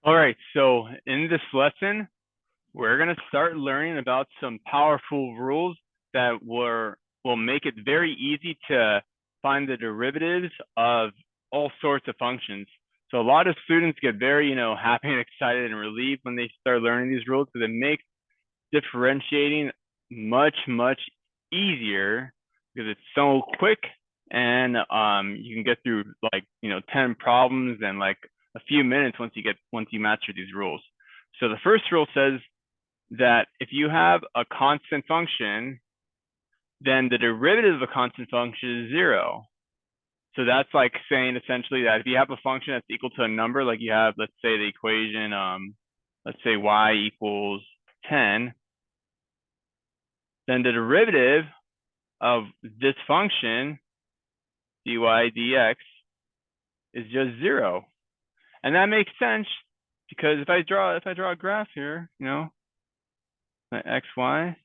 All right, so in this lesson, we're going to start learning about some powerful rules that will make it very easy to find the derivatives of all sorts of functions. So a lot of students get very, happy and excited and relieved when they start learning these rules because it makes differentiating much, much easier because it's so quick and you can get through like 10 problems in like a few minutes once you master these rules. So the first rule says that if you have a constant function, then the derivative of a constant function is zero. So that's like saying essentially that if you have a function that's equal to a number, like you have, let's say the equation, let's say y equals 10, then the derivative of this function, dy dx, is just zero. And that makes sense because if I draw a graph here, my xy,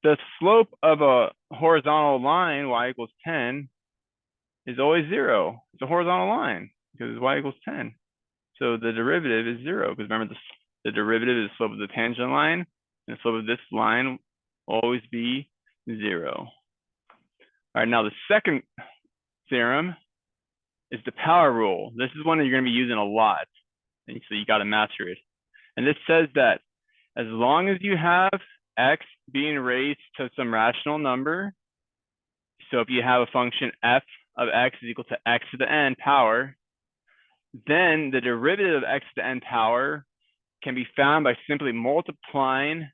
the slope of a horizontal line, y equals 10, is always zero. It's a horizontal line because y equals 10. So the derivative is zero because remember the derivative is the slope of the tangent line, and the slope of this line will always be zero. All right, now the second theorem is the power rule. This is one that you're going to be using a lot, and so you got to master it. And this says that as long as you have x being raised to some rational number, so if you have a function f of x is equal to x to the n power, then the derivative of x to the n power can be found by simply multiplying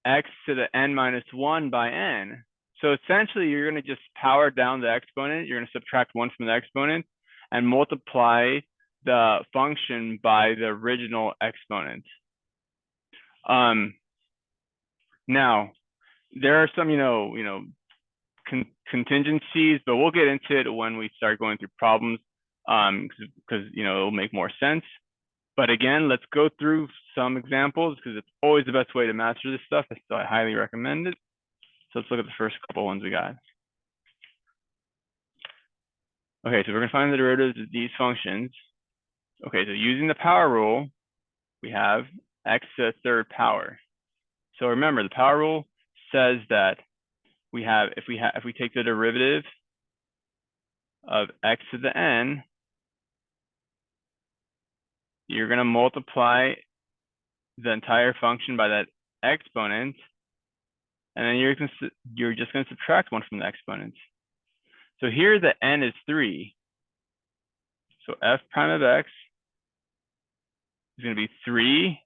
x to the n minus 1 by n. So essentially, you're going to just power down the exponent. You're going to subtract 1 from the exponent and multiply the function by the original exponent. Now, there are some, contingencies, but we'll get into it when we start going through problems because, it'll make more sense. But again, let's go through some examples because it's always the best way to master this stuff. So I highly recommend it. So let's look at the first couple ones we got. Okay, so we're going to find the derivatives of these functions. Okay, so using the power rule, we have x to the third power. So remember, the power rule says that we have if we take the derivative of x to the n, you're going to multiply the entire function by that exponent, and then you're just going to subtract 1 from the exponent. So here the n is 3. So f prime of x is going to be 3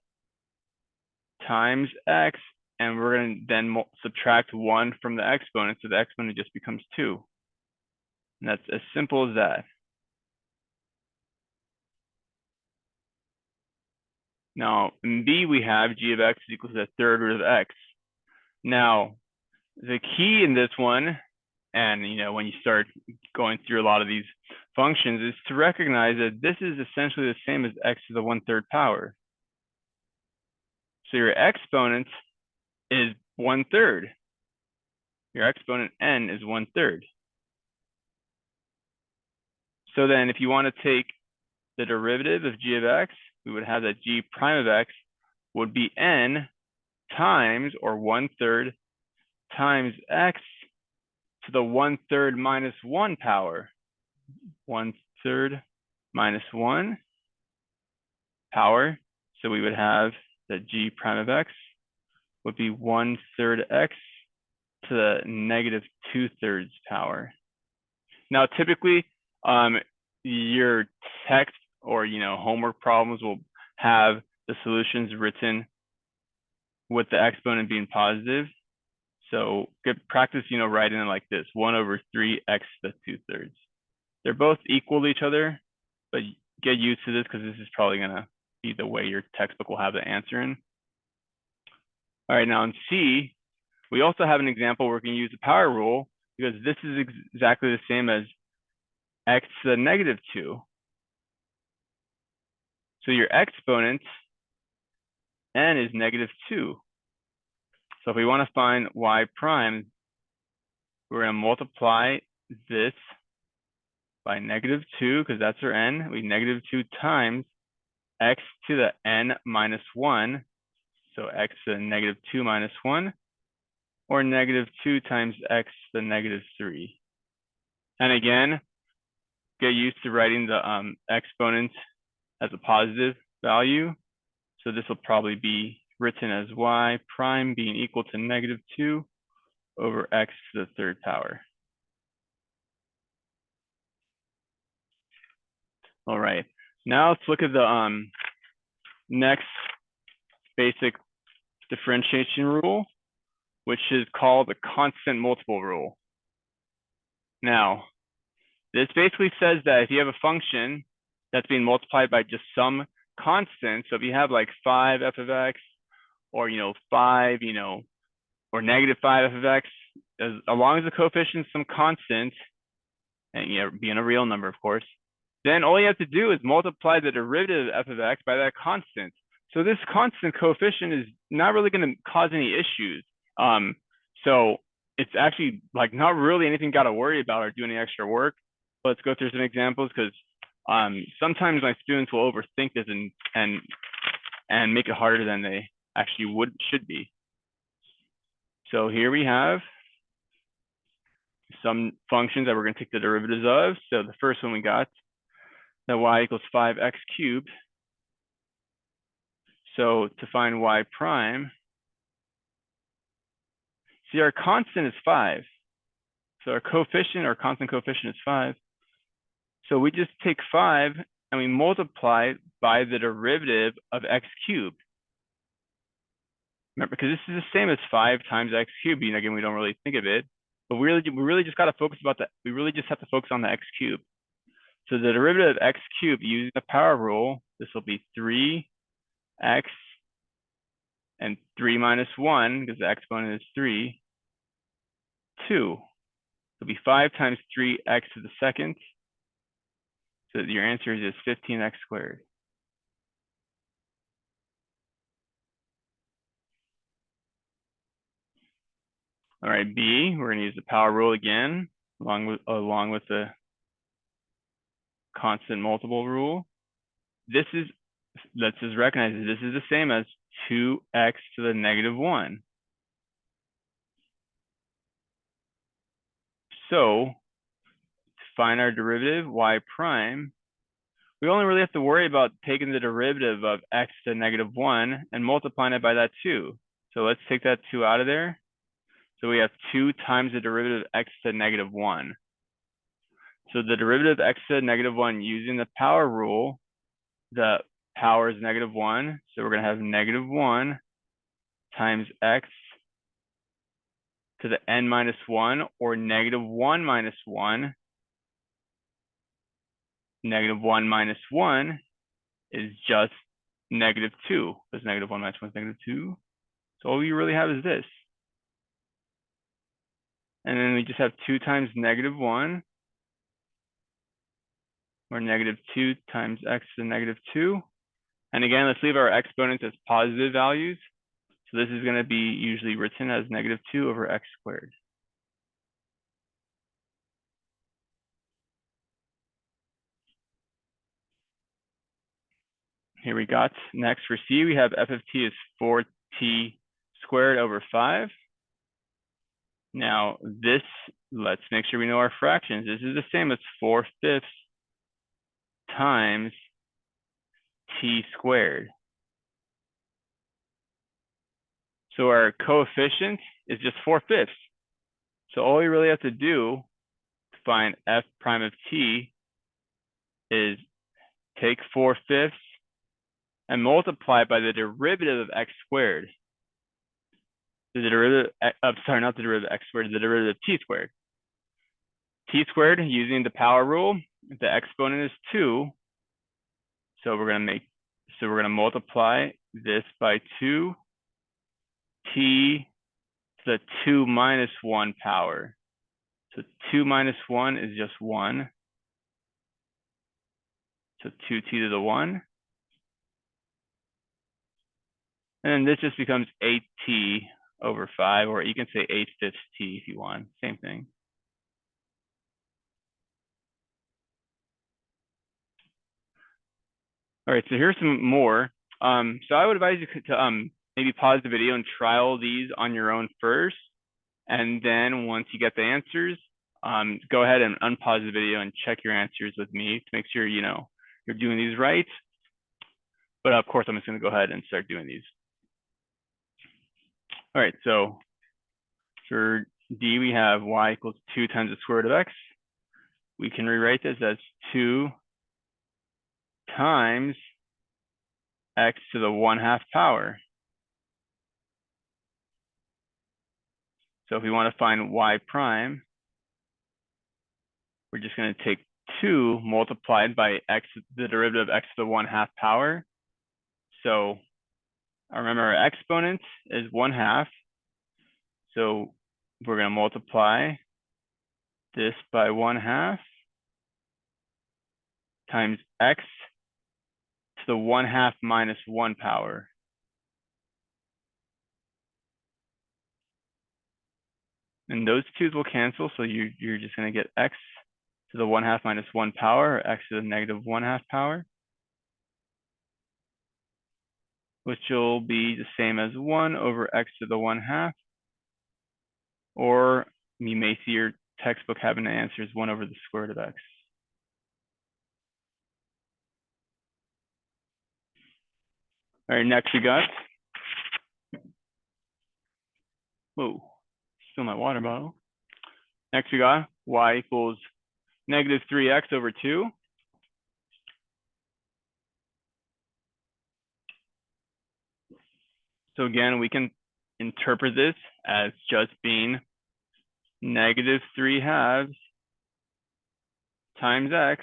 times x, and we're going to then subtract 1 from the exponent, so the exponent just becomes 2. And that's as simple as that. Now, in b, we have g of x is equal to the third root of x. Now, the key in this one, and when you start going through a lot of these functions, is to recognize that this is essentially the same as x to the 1/3 power. So your exponent is 1/3. Your exponent n is 1/3. So then if you want to take the derivative of g of x, we would have that g prime of x would be n times, or 1/3 times x to the 1/3 minus 1 power. 1/3 minus 1 power. So we would have that g prime of x would be 1/3 x to the negative 2/3 power. Now, typically, your text or homework problems will have the solutions written with the exponent being positive. So good practice, writing it like this: 1/3 x to the 2/3. They're both equal to each other, but get used to this because this is probably going to be the way your textbook will have the answer in. All right, now in C, we also have an example where we can use the power rule because this is exactly the same as x to the negative 2. So your exponent, n, is negative 2. So if we want to find y prime, we're going to multiply this by negative 2 because that's our n. We negative 2 times x to the n minus 1, so x to the negative 2 minus 1, or negative 2 times x to the negative 3. And again, get used to writing the exponent as a positive value. So this will probably be written as y prime being equal to negative 2 over x to the third power. All right, now let's look at the next basic differentiation rule, which is called the constant multiple rule. Now, this basically says that if you have a function that's being multiplied by just some constant, so if you have like 5 f of x, or 5, or negative 5 f of x, as long as the coefficient is some constant, and being a real number, of course, then all you have to do is multiply the derivative of f of x by that constant. So this constant coefficient is not really going to cause any issues. So it's actually like not really anything you got to worry about or do any extra work. Let's go through some examples, because sometimes my students will overthink this and make it harder than they actually should be. So here we have some functions that we're going to take the derivatives of. So the first one we got, that y equals 5x cubed. So to find y prime, see, our constant is 5. So our coefficient, our constant coefficient is 5. So we just take 5 and we multiply by the derivative of x cubed. Remember, because this is the same as 5 times x cubed. Again, we don't really think of it, but we really just got to focus about that. We really just have to focus on the x cubed. So the derivative of x cubed using the power rule, this will be 3x and 3 minus 1, because the exponent is 3, 2. It'll be 5 times 3x to the second. So your answer is just 15x squared. All right, B, we're going to use the power rule again, along with the constant multiple rule. Let's just recognize that this is the same as 2x to the negative 1. So to find our derivative, y prime, we only really have to worry about taking the derivative of x to the negative 1 and multiplying it by that 2. So let's take that 2 out of there. So we have 2 times the derivative of x to the negative 1. So the derivative of x to the negative 1 using the power rule, the power is negative 1. So we're going to have negative 1 times x to the n minus 1, or negative 1 minus 1. Negative 1 minus 1 is just negative 2, because negative 1 minus 1 is negative 2. So all we really have is this. And then we just have 2 times negative 1, or negative 2 times x to the negative 2. And again, let's leave our exponents as positive values. So this is going to be usually written as negative 2 over x squared. Here we got next for C, we have f of t is 4t squared over 5. Now this, let's make sure we know our fractions. This is the same as 4/5 times t squared. So our coefficient is just 4/5. So all we really have to do to find f prime of t is take 4/5 and multiply by the derivative of x squared. The derivative of, sorry, not the derivative of x squared, the derivative of t squared. T squared, using the power rule, the exponent is 2. So we're going to multiply this by 2, t to the 2 minus 1 power. So 2 minus 1 is just 1. So 2t to the 1. And then this just becomes 8t over 5, or you can say 8/5 t if you want, same thing. All right, so here's some more. So I would advise you to maybe pause the video and try all these on your own first. And then once you get the answers, go ahead and unpause the video and check your answers with me to make sure you're doing these right. But of course, I'm just going to go ahead and start doing these. All right, so for D, we have y equals 2 times the square root of x. We can rewrite this as 2 times x to the 1/2 power. So if we want to find y prime, we're just going to take 2 multiplied by x, the derivative of x to the 1/2 power. So remember our exponent is 1/2. So we're going to multiply this by 1/2 times x to the 1/2 minus 1 power. And those twos will cancel, so you're just going to get x to the 1/2 minus 1 power, or x to the negative 1/2 power, which will be the same as 1 over x to the 1/2, or you may see your textbook having the answer is 1 over the square root of x. All right, next we got, whoa, still my water bottle. Next we got y equals negative 3x over 2. So again, we can interpret this as just being negative 3/2 times x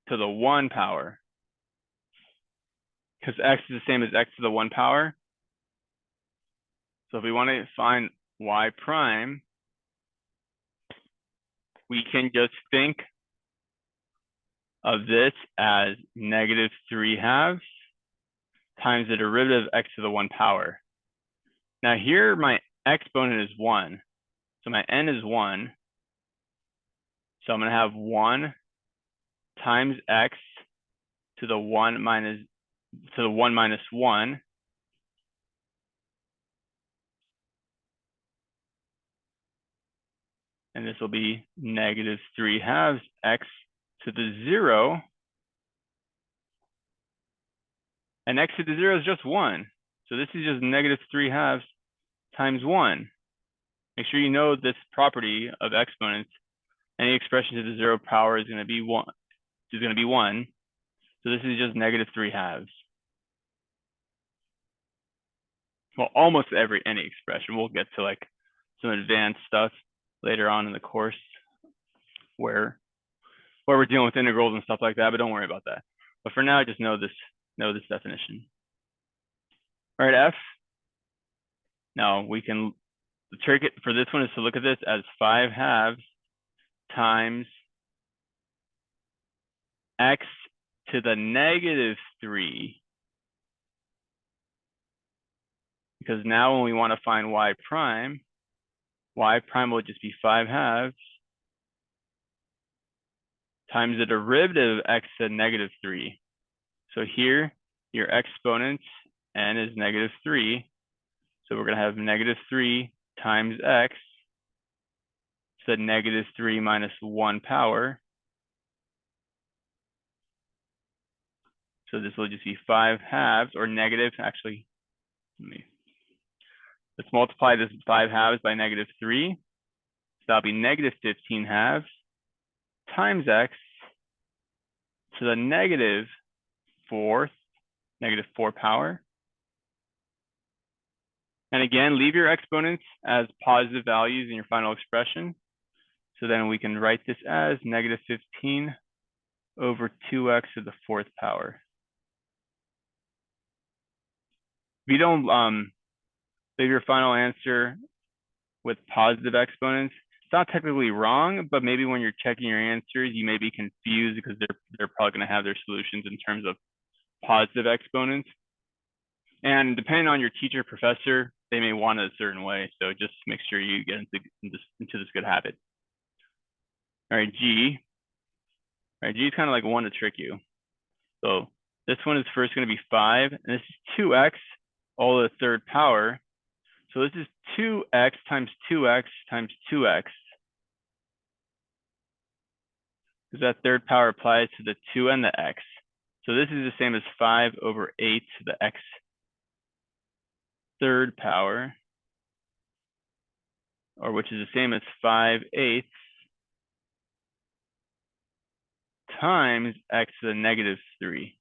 to the 1 power. Because x is the same as x to the 1 power. So if we want to find y prime, we can just think of this as negative 3/2 times the derivative of x to the 1 power. Now here my exponent is 1. So my n is 1. So I'm going to have 1 times x to the 1 minus 1. And this will be negative 3/2 x to the 0. And x to the 0 is just 1. So this is just negative 3/2 times 1. Make sure you know this property of exponents. Any expression to the 0 power is going to be 1. So this is just negative 3/2. Well, almost any expression. We'll get to like some advanced stuff later on in the course where we're dealing with integrals and stuff like that, but don't worry about that. But for now, just know this definition. All right, F. Now we can, the trick for this one is to look at this as 5/2 times x to the negative 3. Because now when we want to find y prime will just be 5/2 times the derivative of x to the negative 3. So here, your exponent, n is negative 3. So we're going to have negative 3 times x to the negative 3 minus 1 power. So this will just be 5/2, or negative, actually, let's multiply this 5/2 by negative 3. So that'll be negative 15/2 times x to the negative 4 power. And again, leave your exponents as positive values in your final expression. So then we can write this as negative 15 over 2x to the 4th power. If you don't leave your final answer with positive exponents, it's not technically wrong, but maybe when you're checking your answers, you may be confused because they're probably going to have their solutions in terms of positive exponents. And depending on your teacher, professor, they may want it a certain way. So just make sure you get into this good habit. All right, G. All right, G is kind of like one to trick you. So This one is first going to be 5, and this is 2x, all to the third power. So this is 2x times 2x times 2x. Because that third power applies to the 2 and the x. So this is the same as 5 over 8 to the x third power, or which is the same as 5/8 times x to the negative 3.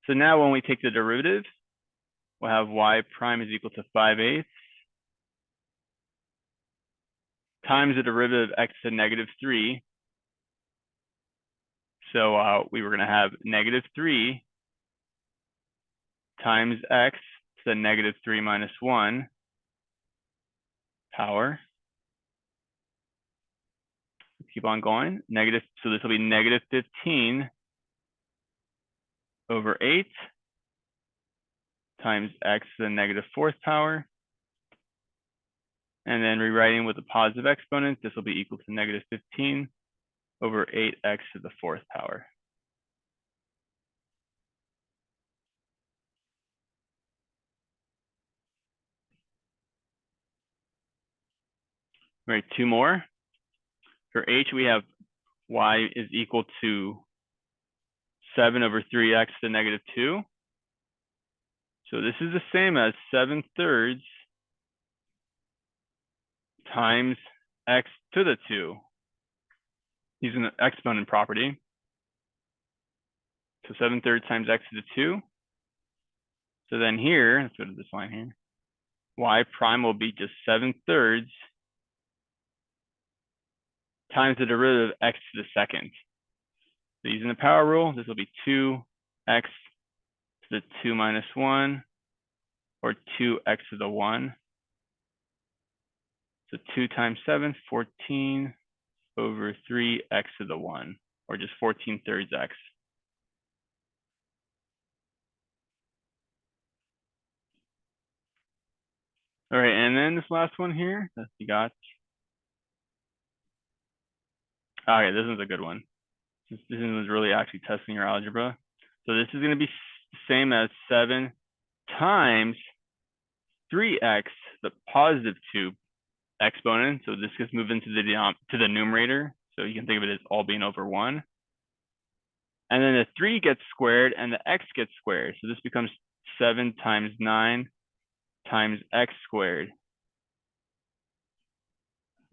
So now when we take the derivative, we'll have y prime is equal to 5/8 times the derivative of x to the negative 3. So we were going to have negative 3 times x to the negative 3 minus 1 power. Keep on going. So this will be negative 15 over 8 times x to the negative 4th power. And then rewriting with a positive exponent, this will be equal to negative 15 over 8x to the 4th power. All right, 2 more. For h, we have y is equal to 7 over 3x to the negative 2. So this is the same as 7/3 times x to the 2, using the exponent property. So 7/3 times x to the 2. So then here, let's go to this line here. Y prime will be just 7/3 times the derivative of x to the second. So using the power rule, this will be 2x to the 2 minus 1, or 2x to the 1. So 2 times 7, 14 over 3x to the 1, or just 14/3 x. All right, and then this last one here that you got. Okay, this one's a good one. This one was really actually testing your algebra. So this is going to be the same as 7 times 3x, the positive 2 exponent. So this gets moved into the numerator. So you can think of it as all being over 1. And then the 3 gets squared and the x gets squared. So this becomes 7 times 9 times x squared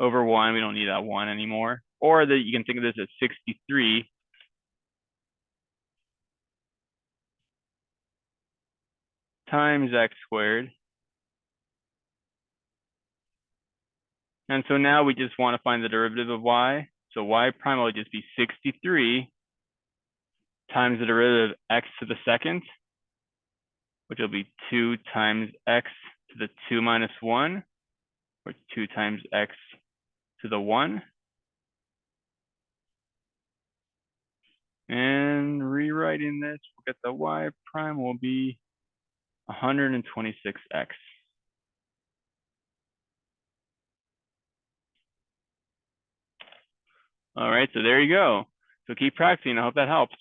over 1. We don't need that 1 anymore. Or you can think of this as 63 times x squared. And so now we just want to find the derivative of y. So y prime will just be 63 times the derivative of x to the second, which will be 2 times x to the 2 minus 1, or 2 times x to the 1. And rewriting this, we'll get the y prime will be 126x. All right, so there you go. So keep practicing. I hope that helps.